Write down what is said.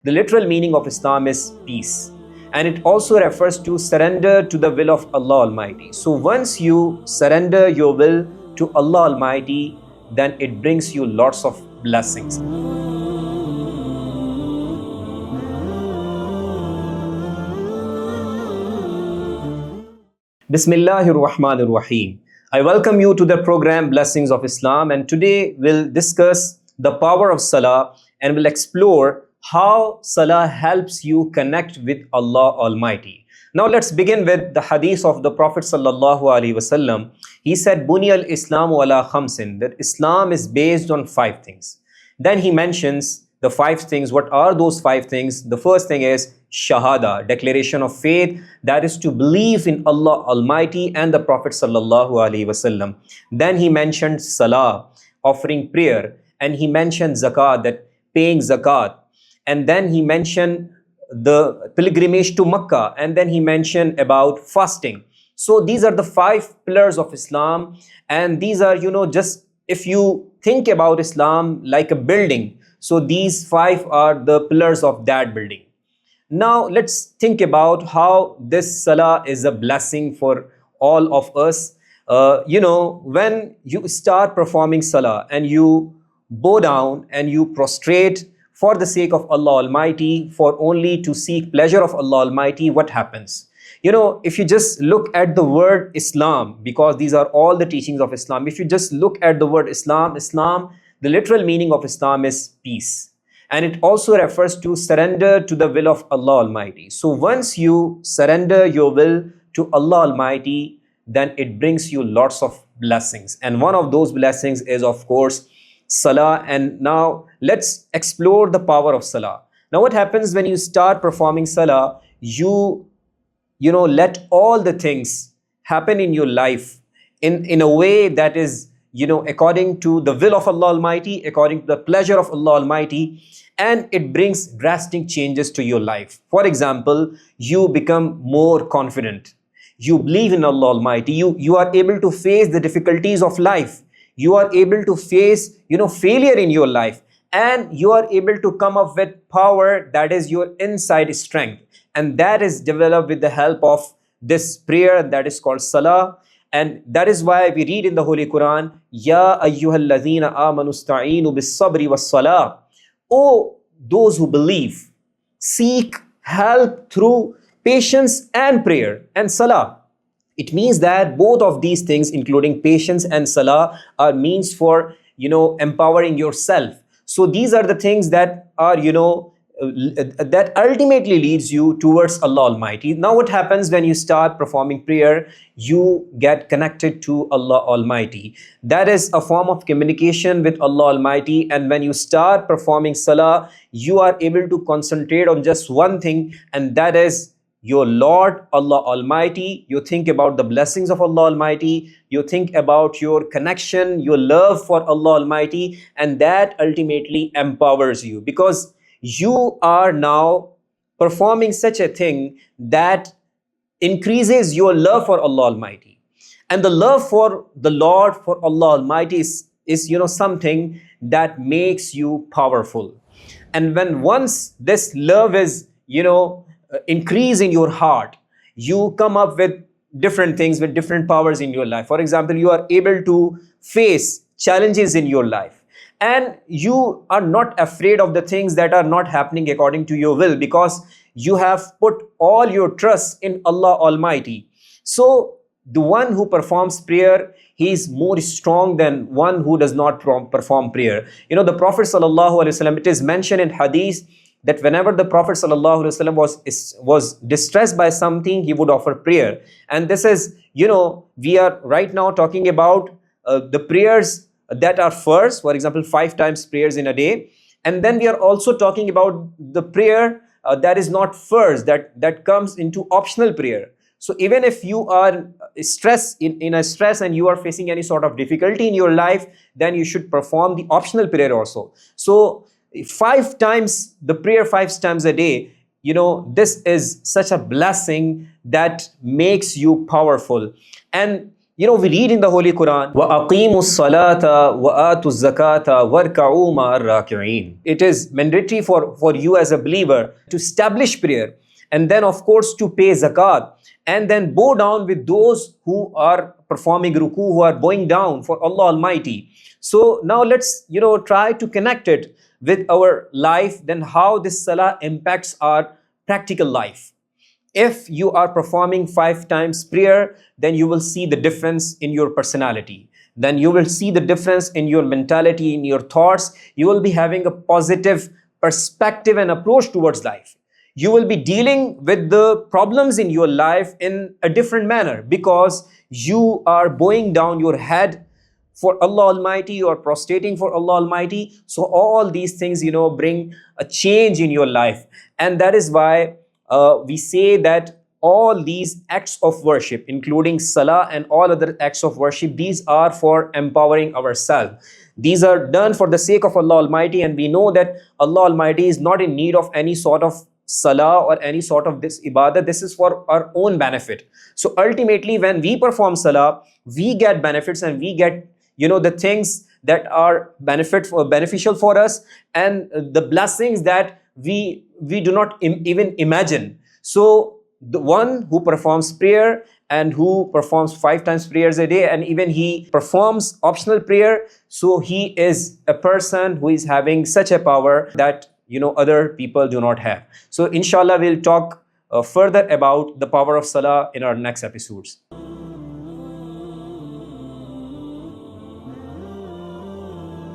The literal meaning of Islam is peace. And it also refers to surrender to the will of Allah Almighty. So once you surrender your will to Allah Almighty, then it brings you lots of blessings. Bismillahir Rahmanir Rahim. I welcome you to the program Blessings of Islam, and today we'll discuss the power of Salah and we'll explore how Salah helps you connect with Allah Almighty. Now let's begin with the hadith of the Prophet Sallallahu Alaihi Wasallam. He said, Buni al-Islamu ala khamsin, that Islam is based on 5 things. Then he mentions the 5 things. What are those 5 things? The first thing is Shahada, declaration of faith, that is to believe in Allah Almighty and the Prophet Sallallahu Alaihi Wasallam. Then he mentioned Salah, offering prayer, and he mentioned Zakat, that paying Zakat. And then he mentioned the pilgrimage to Makkah, and then he mentioned about fasting. So these are the 5 pillars of Islam, and these are, just if you think about Islam like a building, so these 5 are the pillars of that building. Now let's think about how this Salah is a blessing for all of us. When you start performing Salah and you bow down and you prostrate for the sake of Allah Almighty, for only to seek pleasure of Allah Almighty, what happens? If you just look at the word Islam, because these are all the teachings of Islam, if you just look at the word Islam, the literal meaning of Islam is peace. And it also refers to surrender to the will of Allah Almighty. So once you surrender your will to Allah Almighty, then it brings you lots of blessings. And one of those blessings is, of course, Salah. And now let's explore the power of Salah. Now what happens when you start performing Salah? You let all the things happen in your life in a way that is, according to the will of Allah Almighty, according to the pleasure of Allah Almighty, and it brings drastic changes to your life. For example, you become more confident. You believe in Allah Almighty. You are able to face the difficulties of life. You are able to face, failure in your life, and you are able to come up with power, that is your inside strength. And that is developed with the help of this prayer that is called Salah. And that is why we read in the Holy Quran, Ya ayyuhalladhina amanu sta'inu bis sabri was salah. Oh, those who believe, seek help through patience and prayer and Salah. It means that both of these things, including patience and Salah, are means for, empowering yourself. So these are the things that are, that ultimately leads you towards Allah Almighty. Now what happens when you start performing prayer? You get connected to Allah Almighty. That is a form of communication with Allah Almighty. And when you start performing Salah, you are able to concentrate on just one thing, and that is your Lord Allah Almighty. You think about the blessings of Allah Almighty. You think about your connection, your love for Allah Almighty, and that ultimately empowers you, because you are now performing such a thing that increases your love for Allah Almighty. And the love for the Lord, for Allah Almighty is something that makes you powerful. And when once this love is, increase in your heart, you come up with different things, with different powers in your life. For example, you are able to face challenges in your life, and you are not afraid of the things that are not happening according to your will, because you have put all your trust in Allah Almighty. So the one who performs prayer, he is more strong than one who does not perform prayer. The Prophet Sallallahu Alaihi Wasallam, it is mentioned in hadith that whenever the Prophet ﷺ was distressed by something, he would offer prayer. And this is, we are right now talking about the prayers that are first, for example, 5 times prayers in a day. And then we are also talking about the prayer that is not first, that comes into optional prayer. So even if you are stressed in a stress and you are facing any sort of difficulty in your life, then you should perform the optional prayer also. So 5 times the prayer, 5 times a day, this is such a blessing that makes you powerful. And We read in the Holy Quran, وَأَقِيمُوا الصَّلَاةَ وَآتُوا الزَّكَاةَ وَارْكَعُوا مَعَ الرَّاكِعِينَ. It is mandatory for you as a believer to establish prayer, and then of course to pay zakat, and then bow down with those who are performing ruku, who are bowing down for Allah Almighty. So now let's try to connect it with our life, then how this salah impacts our practical life. If you are performing 5 times prayer, then you will see the difference in your personality. Then you will see the difference in your mentality, in your thoughts. You will be having a positive perspective and approach towards life. You will be dealing with the problems in your life in a different manner, because you are bowing down your head for Allah Almighty, you are prostrating for Allah Almighty. So all these things, bring a change in your life. And that is why we say that all these acts of worship, including salah and all other acts of worship, these are for empowering ourselves. These are done for the sake of Allah Almighty, and we know that Allah Almighty is not in need of any sort of salah or any sort of this ibadah. This is for our own benefit. So ultimately, when we perform salah, we get benefits, and we get the things that are beneficial for us, and the blessings that we do not even imagine. So the one who performs prayer and who performs 5 times prayers a day, and even he performs optional prayer, so he is a person who is having such a power that other people do not have. So inshallah, we'll talk further about the power of salah in our next episodes.